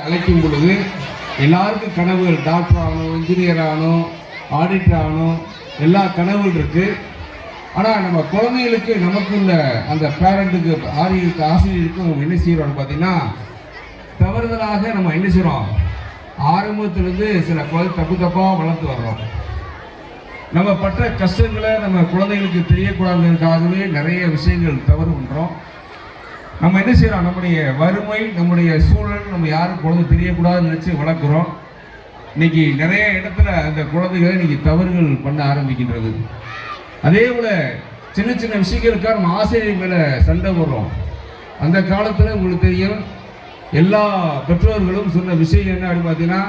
அழைக்கும் பொழுது எல்லாருக்கும் கனவுகள் டாக்டர் ஆகணும், இன்ஜினியர் ஆகணும், ஆடிட்டர் ஆகணும், எல்லா கனவுகள் இருக்கு. ஆனால் நம்ம குழந்தைகளுக்கு நமக்குள்ள அந்த பேரண்ட்டுக்கு ஆசிரியருக்கும் என்ன செய்யறோம்னு பார்த்தீங்கன்னா, தவறுதலாக நம்ம என்ன செய்யறோம், ஆரம்பத்திலிருந்து சில தப்பு தப்பாக வளர்த்து வர்றோம். நம்ம பட்ட கஷ்டங்களை நம்ம குழந்தைகளுக்கு தெரியக்கூடாதுக்காகவே நிறைய விஷயங்கள் தவறு பண்ணுறோம். நம்ம என்ன செய்யறோம், நம்முடைய வறுமை, நம்முடைய சூழல் நம்ம யாரும் குழந்தை தெரியக்கூடாதுன்னு நினைச்சு வளர்க்குறோம். இன்னைக்கு நிறைய இடத்துல அந்த குழந்தைகளை இன்னைக்கு தவறுகள் பண்ண ஆரம்பிக்கின்றது. அதே போல சின்ன சின்ன விஷயங்களுக்காக நம்ம ஆசிரியர் மேல சண்டை போடுறோம். அந்த காலத்துல உங்களுக்கு தெரியும், எல்லா பெற்றோர்களும் சொன்ன விஷயம் என்ன அப்படின்னு பார்த்தீங்கன்னா,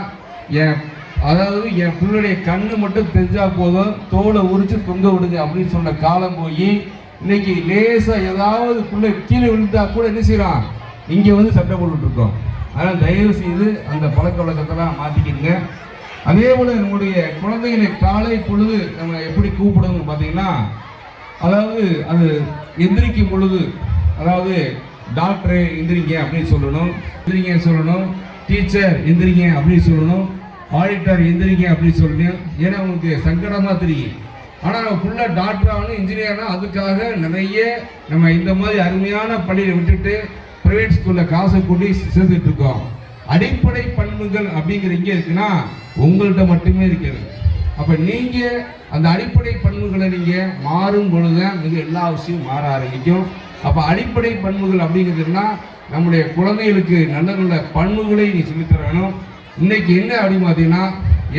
என் பிள்ளைடைய கண்ணு மட்டும் தெரிஞ்சா போதும், தோலை உரிச்சு தொங்க விடுங்க அப்படின்னு சொன்ன காலம் போய் இன்னைக்கு லேசா ஏதாவது பிள்ளை கீழே விழுந்தா கூட என்ன செய்யறான், இங்க வந்து சட்டை போட்டுட்டு இருக்கோம். அதனால தயவு செய்து அந்த பழக்க வழக்கத்தெல்லாம் மாத்திக்கிடுங்க. அதே போல நம்முடைய குழந்தைகளை காலை பொழுது நம்ம எப்படி கூப்பிடணும்னு பார்த்தீங்கன்னா, அதாவது அது எந்திரிக்கும் பொழுது, அதாவது டாக்டர் எந்திரிங்க அப்படின்னு சொல்லணும், எந்திரிங்க சொல்லணும், டீச்சர் எந்திரிங்க அப்படின்னு சொல்லணும், ஆடிட்டர் எந்திரிங்க அப்படின்னு சொல்லணும். ஏன்னா அவங்களுக்கு சங்கடமா தெரியும். ஆனால் நம்ம ஃபுல்லாக டாக்டர் ஆகணும், இன்ஜினியர்னா அதுக்காக நிறைய நம்ம இந்த மாதிரி அருமையான பள்ளியை விட்டுட்டு பிரைவேட் ஸ்கூலில் காசை கூட்டி சேர்த்துட்டு இருக்கோம். அடிப்படை பண்புகள் அப்படிங்கிற இங்கே இருக்குன்னா உங்கள்கிட்ட மட்டுமே இருக்கிறது. அப்போ நீங்கள் அந்த அடிப்படை பண்புகளை நீங்கள் மாறும் பொழுதுதான் மிக எல்லா விஷயமும் மாற ஆரம்பிக்கும். அப்போ அடிப்படை பண்புகள் அப்படிங்கிறதுனா நம்முடைய குழந்தைகளுக்கு நல்ல நல்ல பண்புகளை நீ சொல்லித்தர வேணும். இன்னைக்கு என்ன அப்படின்னு பார்த்தீங்கன்னா,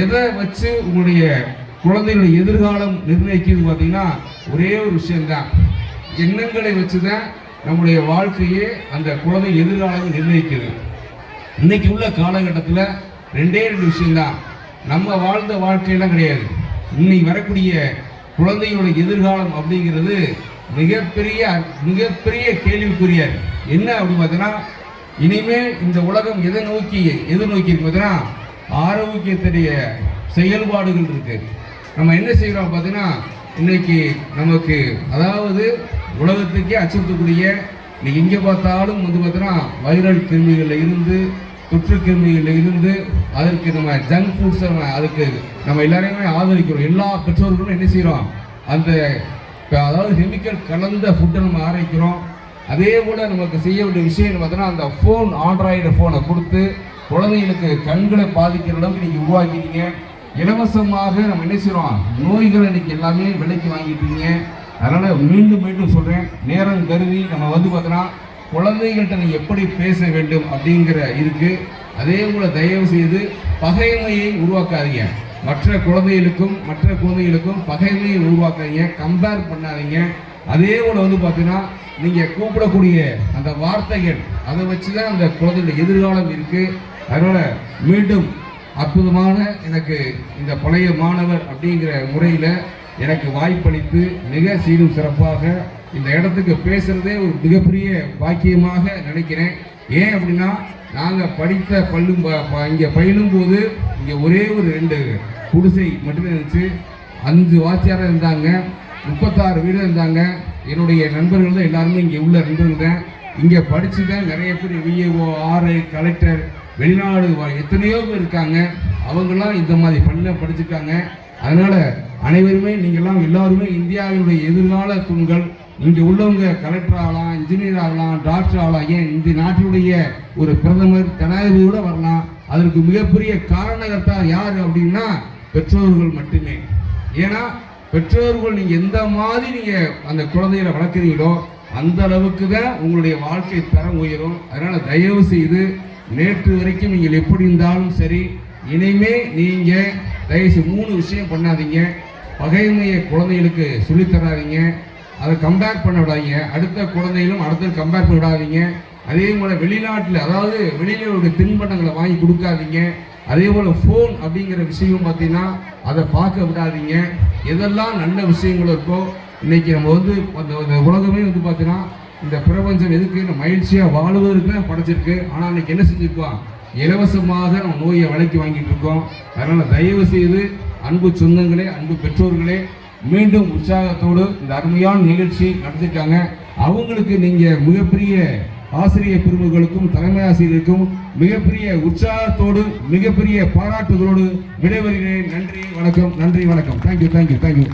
எதை வச்சு உங்களுடைய குழந்தைகளுடைய எதிர்காலம் நிர்ணயிக்கிறது பார்த்தீங்கன்னா ஒரே ஒரு விஷயம்தான், எண்ணங்களை வச்சுதான் நம்முடைய வாழ்க்கையே அந்த குழந்தை எதிர்காலம் நிர்ணயிக்கிறது. இன்னைக்கு உள்ள காலகட்டத்தில் ரெண்டே விஷயம்தான், நம்ம வாழ்ந்த வாழ்க்கையெல்லாம் கிடையாது. இன்னைக்கு வரக்கூடிய குழந்தைகளுடைய எதிர்காலம் அப்படிங்கிறது மிகப்பெரிய கேள்விக்குரிய என்ன அப்படின்னு பார்த்தீங்கன்னா, இனிமே இந்த உலகம் எதை நோக்கி பார்த்தீங்கன்னா ஆரோக்கியத்துடைய செயல்பாடுகள் இருக்கு. நம்ம என்ன செய்கிறோம் பார்த்தீங்கன்னா, இன்னைக்கு நமக்கு அதாவது உலகத்துக்கே அச்சுறுத்தக்கூடிய, இன்னைக்கு எங்கே பார்த்தாலும் வந்து பார்த்தீங்கன்னா வைரல் கிருமிகளில் இருந்து, தொற்று கிருமிகளில் இருந்து, அதற்கு நம்ம ஜங்க் ஃபுட்ஸை அதுக்கு நம்ம எல்லாரையுமே ஆதரிக்கிறோம். எல்லா பெற்றோர்களும் என்ன செய்கிறோம், அந்த அதாவது கெமிக்கல் கலந்த ஃபுட்டை நம்ம ஆரம்பிக்கிறோம். அதே போல் நமக்கு செய்ய வேண்டிய விஷயம் பார்த்தோன்னா, அந்த ஃபோன், ஆண்ட்ராய்டு ஃபோனை கொடுத்து குழந்தைகளுக்கு கண்களை பாதிக்கிற அளவுக்கு நீங்கள் உருவாக்கிட்டீங்க. இலவசமாக நம்ம என்ன செய்கிறோம், நோய்களை இன்னைக்கு எல்லாமே விலைக்கு வாங்கிட்டீங்க. அதனால் மீண்டும் சொல்கிறேன், நேரம் கருதி நம்ம வந்து பார்த்தோன்னா குழந்தைகள்கிட்ட நீங்கள் எப்படி பேச வேண்டும் அப்படிங்கிற இருக்குது. அதே போல் தயவு செய்து பகைமையை உருவாக்காதீங்க. மற்ற குழந்தைகளுக்கும் பகைமையை உருவாக்காதீங்க, கம்பேர் பண்ணாதீங்க. அதே போல் வந்து பார்த்தீங்கன்னா நீங்கள் கூப்பிடக்கூடிய அந்த வார்த்தைகள், அதை வச்சு தான் அந்த குழந்தைகளுடைய எதிர்காலம் இருக்குது. அதனால் மீண்டும் அற்புதமான எனக்கு இந்த பழைய மாணவர் அப்படிங்கிற முறையில் எனக்கு வாய்ப்பளித்து மிக சீரும் சிறப்பாக இந்த இடத்துக்கு பேசுகிறதே ஒரு மிகப்பெரிய பாக்கியமாக நினைக்கிறேன். ஏன் அப்படின்னா, நாங்கள் படித்த இங்கே பயிலும் போது இங்கே ஒரே ஒரு 2 குடிசை மட்டுமே இருந்துச்சு. 5 வாத்தியாரம் இருந்தாங்க, 36 வீடு இருந்தாங்க. என்னுடைய நண்பர்கள் தான் எல்லாருமே இங்கே உள்ள நண்பர்கள் தான். இங்கே படித்து தான் நிறைய பேர் விஏஓ, ஆர்ஐ, கலெக்டர், வெளிநாடு எத்தனையோ பேர் இருக்காங்க. அவங்கெல்லாம் இந்த மாதிரி பள்ளியில் படிச்சிருக்காங்க. அதனால் அனைவருமே நீங்கள்லாம் எல்லாருமே இந்தியாவினுடைய எதிர்கால தூண்கள். இங்கே உள்ளவங்க கலெக்டர் ஆகலாம், இன்ஜினியர் ஆகலாம், டாக்டர் ஆகலாம், ஏன் இந்த நாட்டினுடைய ஒரு பிரதமர், ஜனாதிபதியோட வரலாம். அதற்கு மிகப்பெரிய காரணகர்த்தா யார் அப்படின்னா பெற்றோர்கள் மட்டுமே. ஏன்னா பெற்றோர்கள் நீங்கள் எந்த மாதிரி நீங்கள் அந்த குழந்தைகளை வளர்க்குறீங்களோ அந்த அளவுக்கு தான் உங்களுடைய வாழ்க்கை தரம் உயரும். அதனால் தயவு செய்து நேற்று வரைக்கும் நீங்கள் எப்படி இருந்தாலும் சரி, இனிமே நீங்கள் தயவுசெய்து 3 விஷயம் பண்ணாதீங்க. பகைமையை குழந்தைகளுக்கு சொல்லித்தராதீங்க, அதை கம்பேர் பண்ண விடாதீங்க. அடுத்த குழந்தைகளும் அடுத்த கம்பேர் பண்ண விடாதீங்க. அதே போல் வெளிநாட்டில், அதாவது வெளியில தின்பண்டங்களை வாங்கி கொடுக்காதீங்க. அதே போல் ஃபோன் அப்படிங்கிற விஷயம் பார்த்தீங்கன்னா அதை பார்க்க விடாதீங்க. எதெல்லாம் நல்ல விஷயங்கள் இருக்கோ, இன்னைக்கு நம்ம வந்து அந்த உலகமே வந்து பார்த்தீங்கன்னா இந்த பிரபஞ்சம் எதுக்கு நம்ம மகிழ்ச்சியாக வாழ்வதற்கு தான் படைச்சிருக்கு. ஆனால் இன்னைக்கு என்ன செஞ்சுருக்கோம், இலவசமாக நம்ம நோயை விலைக்கு வாங்கிட்டு இருக்கோம். அதனால் தயவு செய்து அன்பு சொந்தங்களே, அன்பு பெற்றோர்களே, மீண்டும் உற்சாகத்தோடு இந்த அருமையான நிகழ்ச்சி நடத்திருக்காங்க. அவங்களுக்கு நீங்கள் மிகப்பெரிய ஆசிரியர் பெருமக்களுக்கும் தலைமை ஆசிரியருக்கும் மிகப்பெரிய உற்சாகத்தோடு மிகப்பெரிய பாராட்டுகளோடு விடைபெறுகிறேன். நன்றி வணக்கம். நன்றி வணக்கம். தேங்க்யூ.